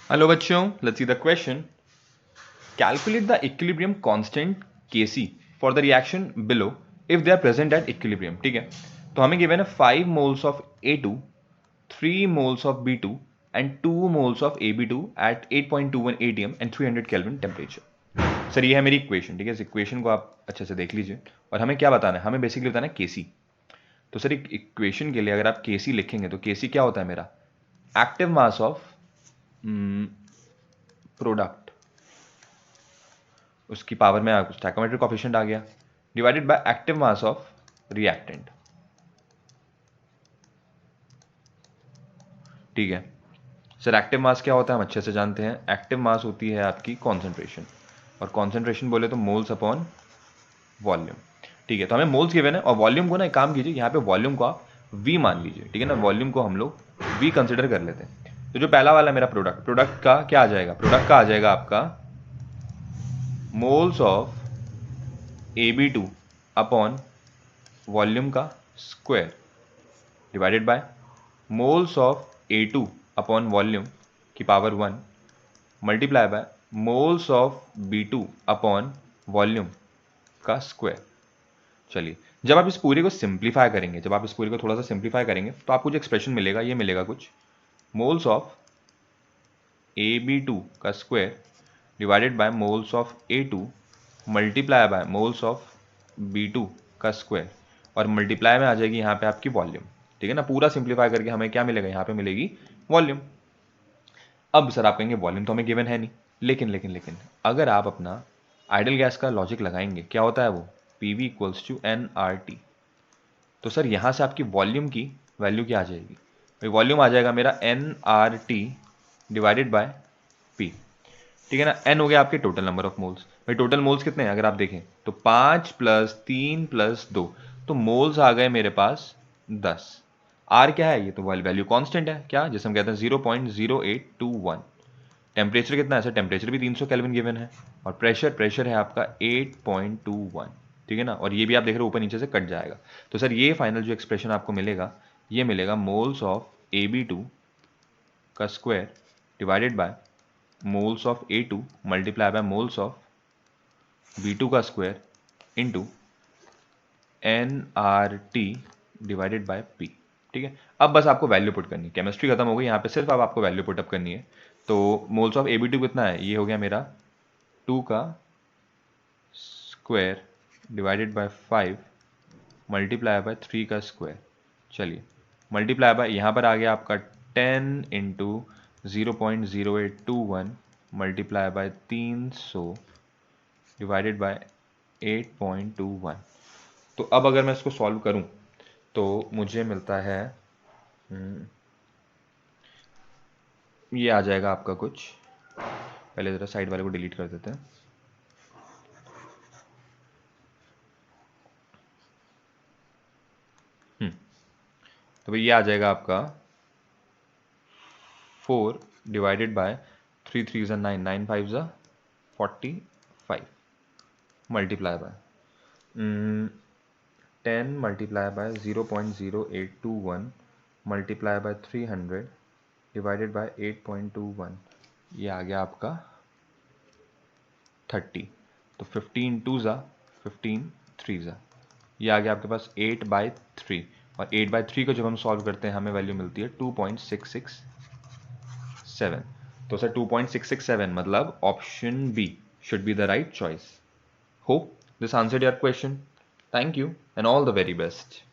Hello बच्चों, let's see the question. Calculate the equilibrium constant Kc for the reaction below if they are present at equilibrium. ठीक है, तो हमें given है 5 moles of A2, 3 moles of B2 and 2 moles of AB2 at 8.21 atm and 300 Kelvin temperature. Sir ये है मेरी equation. ठीक है, इस इक्वेशन को आप अच्छे से देख लीजिए. और हमें क्या बताना है? हमें बेसिकली बताना है Kc. तो सर एक इक्वेशन के लिए अगर आप Kc लिखेंगे तो Kc क्या होता है मेरा? एक्टिव मास ऑफ प्रोडक्ट, उसकी पावर में स्टैकोमेट्रिक कोफिशिएंट आ गया, divided by active mass of reactant. ठीक है सर, एक्टिव मास क्या होता है हम अच्छे से जानते हैं. एक्टिव मास होती है आपकी कॉन्सेंट्रेशन, और कॉन्सेंट्रेशन बोले तो मोल्स अपॉन वॉल्यूम. ठीक है, तो हमें मोल्स गिवन है और वॉल्यूम को ना एक काम कीजिए, यहाँ पे वॉल्यूम को आप वी मान लीजिए. ठीक है ना, वॉल्यूम को हम लोग वी कंसिडर कर लेते हैं. तो जो पहला वाला मेरा प्रोडक्ट का क्या आ जाएगा? प्रोडक्ट का आ जाएगा आपका moles of AB2 upon volume का square divided by moles of A2 upon volume की power 1 multiply by moles of B2 upon volume का स्क्वायर. चलिए, जब आप इस पूरे को सिंप्लीफाई करेंगे, जब आप इस पूरे को थोड़ा सा सिंप्लीफाई करेंगे तो आपको जो एक्सप्रेशन मिलेगा ये मिलेगा कुछ मोल्स ऑफ AB2 का square divided by moles of A2 multiply by moles of B2 का स्क्वायर, और मल्टीप्लाई में आ जाएगी यहाँ पे आपकी वॉल्यूम. ठीक है ना, पूरा सिंप्लीफाई करके हमें क्या मिलेगा? यहाँ पे मिलेगी वॉल्यूम. अब सर आप कहेंगे वॉल्यूम तो हमें गिवन है नहीं, लेकिन अगर आप अपना आइडल गैस का लॉजिक लगाएंगे, क्या होता है वो? PV equals to nRT. तो सर यहाँ से आपकी वॉल्यूम की वैल्यू क्या आ जाएगी? भाई वॉल्यूम आ जाएगा मेरा nRT डिवाइडेड बाय P. ठीक है ना, n हो गया आपके टोटल नंबर ऑफ मोल्स. भाई टोटल मोल्स कितने हैं अगर आप देखें तो 5 + 3 + 2, तो मोल्स आ गए मेरे पास 10. आर क्या है? ये तो वैल्यू कांस्टेंट है, क्या जिसे हम कहते हैं 0.0821. टेम्परेचर कितना है सर? टेम्परेचर भी 300 केल्विन गिवन है, और प्रेशर है आपका 8.21. ठीक है ना, और ये भी आप देख रहे हो ऊपर नीचे से कट जाएगा. तो सर ये फाइनल जो एक्सप्रेशन आपको मिलेगा ये मिलेगा मोल्स ऑफ AB2 का square divided by moles of A2 multiply by moles of B2 का square into nRT divided by P. ठीक है, अब बस आपको वैल्यू पुट करनी है. केमिस्ट्री खत्म हो गई, यहाँ पे सिर्फ अब आपको वैल्यू पुट अप करनी है. तो मोल्स ऑफ AB2 कितना है? ये हो गया मेरा 2 का square divided bye 5 multiply by 3 का स्क्वायर. चलिए, मल्टीप्लाई बाय यहाँ पर आ गया आपका 10 into 0.0821 multiply by 300 divided by 8.21. तो अब अगर मैं इसको सॉल्व करूं तो मुझे मिलता है ये आ जाएगा आपका कुछ, पहले ज़रा साइड वाले को डिलीट कर देते हैं. तो भाई ये आ जाएगा आपका 4 डिवाइडेड बाय 3 3 ज़ा 9 9 5 ज़ा 45 multiply by 10 multiply by 0.0821 multiply by 300 divided by 8.21. ये आ गया आपका 30. तो 15 2 ज़ा 15 3 ज़ा, ये आ गया आपके पास 8/3, और 8/3 को जब हम सॉल्व करते हैं हमें वैल्यू मिलती है 2.667. तो सर 2.667 मतलब option b should be the right choice. Hope this answered your question. Thank you and all the very best.